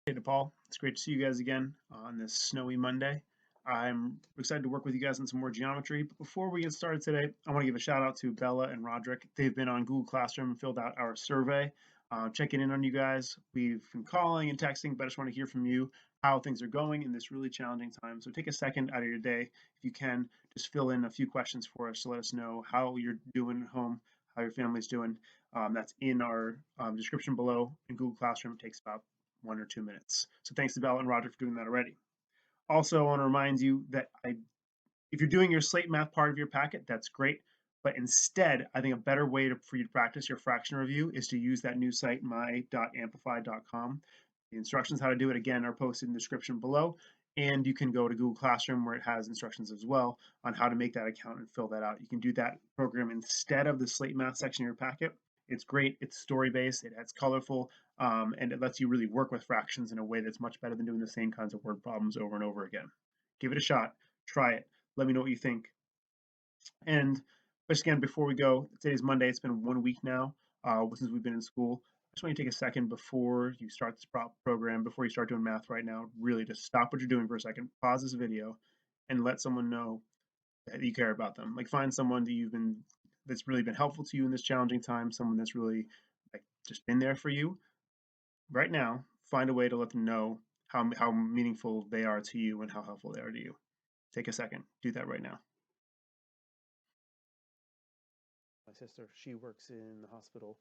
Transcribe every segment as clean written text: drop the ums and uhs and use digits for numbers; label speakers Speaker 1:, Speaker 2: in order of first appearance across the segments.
Speaker 1: Hey, Paul. It's great to see you guys again on this snowy Monday. I'm excited to work with you guys on some more geometry. But before we get started today, I want to give a shout out to Bella and Roderick. They've been on Google Classroom and filled out our survey, checking in on you guys. We've been calling and texting, but I just want to hear from you how things are going in this really challenging time. So take a second out of your day, if you can, just fill in a few questions for us to let us know how you're doing at home, how your family's doing. That's in our description below in Google Classroom. It takes about 1 or 2 minutes. So thanks to Bella and Roger for doing that already. Also, I want to remind you that if you're doing your slate math part of your packet, that's great. But instead, I think a better way for you to practice your fraction review is to use that new site, my.amplify.com. The instructions how to do it, again, are posted in the description below. And you can go to Google Classroom where it has instructions as well on how to make that account and fill that out. You can do that program instead of the slate math section of your packet. It's great. It's story-based. It's colorful, and it lets you really work with fractions in a way that's much better than doing the same kinds of word problems over and over again. Give it a shot. Try it. Let me know what you think. And just again, before we go, today's Monday. It's been 1 week now since we've been in school. I just want you to take a second before you start this program, before you start doing math right now, really just stop what you're doing for a second, pause this video, and let someone know that you care about them. Like find someone that's really been helpful to you in this challenging time, someone that's really like just been there for you. Right now, find a way to let them know how meaningful they are to you and how helpful they are to you. Take a second, do that right now.
Speaker 2: My sister, she works in the hospital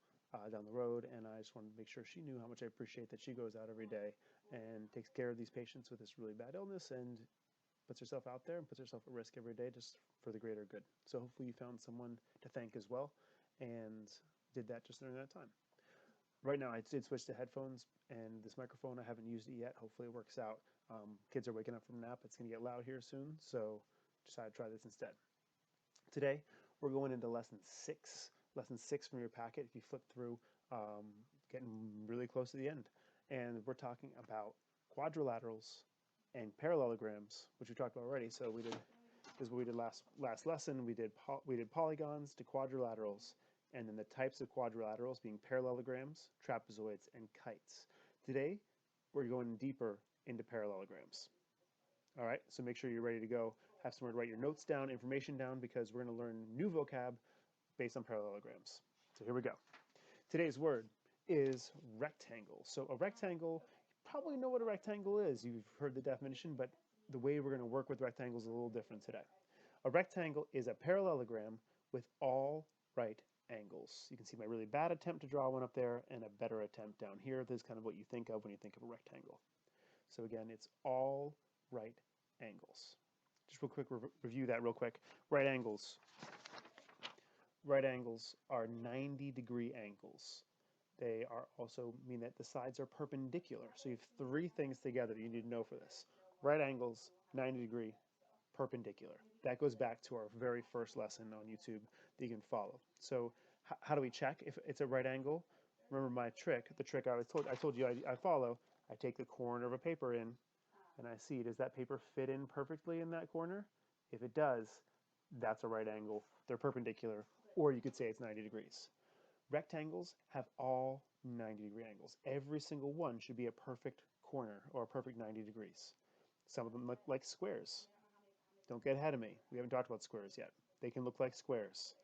Speaker 2: down the road, and I just wanted to make sure she knew how much I appreciate that she goes out every day and takes care of these patients with this really bad illness and puts herself out there and puts herself at risk every day just for the greater good. So hopefully you found someone to thank as well and did that just during that time. Right now, I did switch to headphones, and this microphone, I haven't used it yet. Hopefully it works out. Kids are waking up from a nap. It's going to get loud here soon, so decided to try this instead. Today, we're going into lesson six. Lesson six from your packet, if you flip through, getting really close to the end. And we're talking about quadrilaterals and parallelograms, which we talked about already. So this is what we did last lesson. We did polygons to quadrilaterals, and then the types of quadrilaterals being parallelograms, trapezoids, and kites. Today, we're going deeper into parallelograms. All right, so make sure you're ready to go. Have somewhere to write your notes down, information down, because we're going to learn new vocab based on parallelograms. So here we go. Today's word is rectangle. So a rectangle, you probably know what a rectangle is. You've heard the definition, but the way we're going to work with rectangles is a little different today. A rectangle is a parallelogram with all right angles. You can see my really bad attempt to draw one up there and a better attempt down here. This is kind of what you think of when you think of a rectangle. So again, it's all right angles. Just real quick, review that real quick. Right angles. Right angles are 90-degree angles. They are also mean that the sides are perpendicular. So you have three things together you need to know for this. Right angles, 90-degree, perpendicular. That goes back to our very first lesson on YouTube that you can follow. So how do we check if it's a right angle? Remember my trick, the trick I told you I follow. I take the corner of a paper in and I see, does that paper fit in perfectly in that corner? If it does, that's a right angle. They're perpendicular, or you could say it's 90 degrees. Rectangles have all 90-degree angles. Every single one should be a perfect corner or a perfect 90 degrees. Some of them look like squares. Don't get ahead of me. We haven't talked about squares yet. They can look like squares.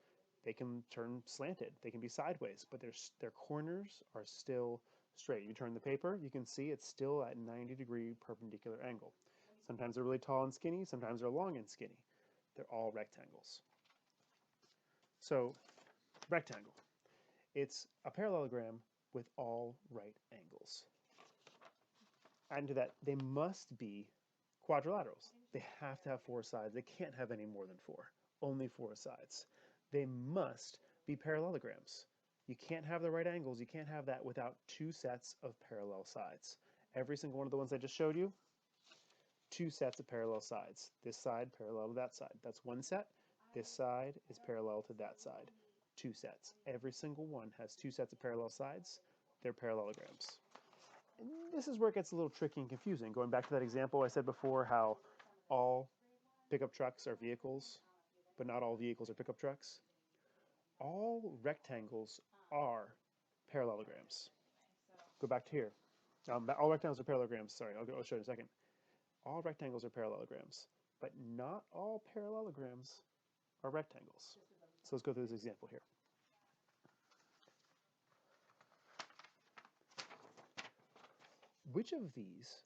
Speaker 2: They can turn slanted. They can be sideways, but their corners are still straight. You turn the paper, you can see it's still at 90-degree perpendicular angle. Sometimes they're really tall and skinny. Sometimes they're long and skinny. They're all rectangles. So, rectangle. It's a parallelogram with all right angles. Add to that, they must be quadrilaterals. They have to have four sides. They can't have any more than four. Only four sides. They must be parallelograms. You can't have the right angles. You can't have that without two sets of parallel sides. Every single one of the ones I just showed you, two sets of parallel sides. This side parallel to that side. That's one set. This side is parallel to that side. Two sets. Every single one has two sets of parallel sides. They're parallelograms. And this is where it gets a little tricky and confusing. Going back to that example I said before, how all pickup trucks are vehicles, but not all vehicles are pickup trucks. All rectangles are parallelograms. Go back to here. All rectangles are parallelograms. Sorry, I'll show you in a second. All rectangles are parallelograms, but not all parallelograms are rectangles. So let's go through this example here. Which of these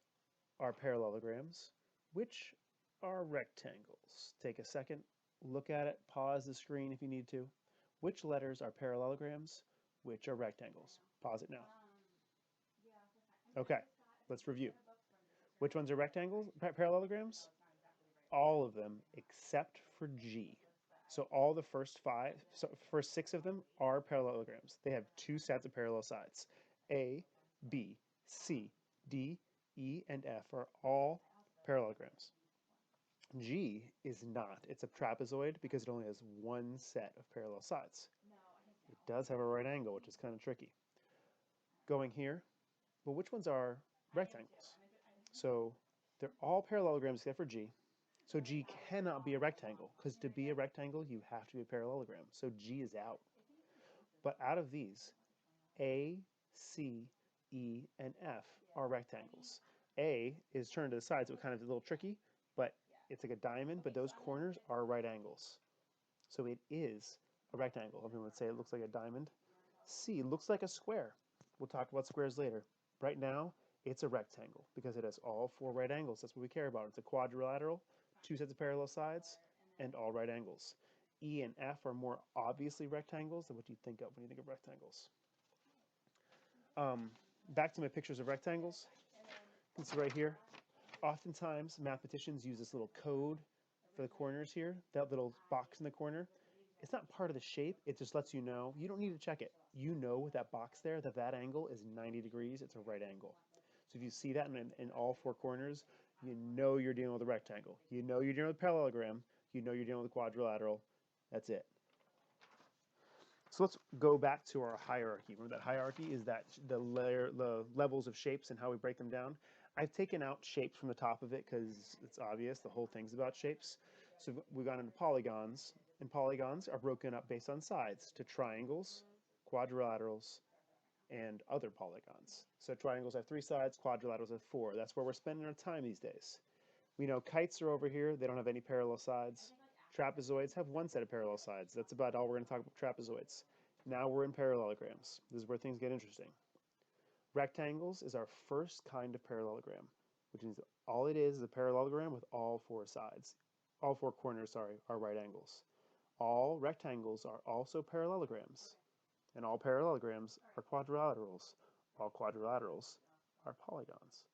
Speaker 2: are parallelograms? Which are rectangles? Take a second, look at it, pause the screen if you need to. Which letters are parallelograms? Which are rectangles? Pause it now. Okay, let's review. Which ones are rectangles, parallelograms? All of them except for G. So all the first six of them are parallelograms. They have two sets of parallel sides. A, B, C, D, E, and F are all parallelograms. G is not. It's a trapezoid because it only has one set of parallel sides. It does have a right angle, which is kind of tricky. Going here, well, which ones are rectangles? So they're all parallelograms except for G. So G cannot be a rectangle, because to be a rectangle, you have to be a parallelogram. So G is out. But out of these, A, C, E, and F are rectangles. A is turned to the side, so it kind of is a little tricky, but it's like a diamond, but those corners are right angles. So it is a rectangle. Everyone would say it looks like a diamond. C looks like a square. We'll talk about squares later. Right now, it's a rectangle because it has all four right angles. That's what we care about. It's a quadrilateral, two sets of parallel sides, and all right angles. E and F are more obviously rectangles than what you think of when you think of rectangles. Back to my pictures of rectangles. You can see right here, oftentimes mathematicians use this little code for the corners here, that little box in the corner. It's not part of the shape, it just lets you know. You don't need to check it. You know with that box there that angle is 90 degrees, it's a right angle. So if you see that in all four corners, you know you're dealing with a rectangle. You know you're dealing with a parallelogram. You know you're dealing with a quadrilateral. That's it. So let's go back to our hierarchy. Remember that hierarchy is that the levels of shapes and how we break them down. I've taken out shapes from the top of it because it's obvious the whole thing's about shapes. So we've gone into polygons, and polygons are broken up based on sides to triangles, quadrilaterals, and other polygons. So triangles have three sides, quadrilaterals have four. That's where we're spending our time these days. We know kites are over here. They don't have any parallel sides. Trapezoids have one set of parallel sides. That's about all we're going to talk about trapezoids. Now we're in parallelograms. This is where things get interesting. Rectangles is our first kind of parallelogram, which means all it is a parallelogram with all four sides. All four corners, sorry, are right angles. All rectangles are also parallelograms, and all parallelograms are quadrilaterals. All quadrilaterals are polygons.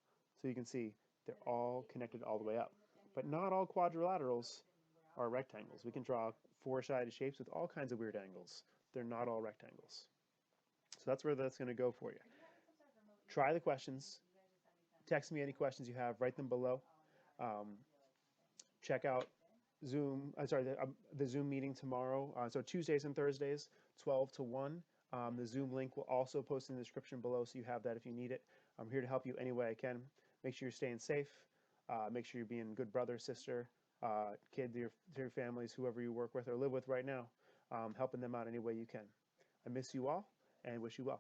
Speaker 2: So you can see they're all connected all the way up. But not all quadrilaterals are rectangles. We can draw four-sided shapes with all kinds of weird angles. They're not all rectangles. So that's where that's going to go for you. Try the questions. Text me any questions you have. Write them below. Check out Zoom. The Zoom meeting tomorrow. So Tuesdays and Thursdays, 12 to 1. The Zoom link will also post in the description below, so you have that if you need it. I'm here to help you any way I can. Make sure you're staying safe. Make sure you're being a good brother, sister, kid to your families, whoever you work with or live with right now, helping them out any way you can. I miss you all and wish you well.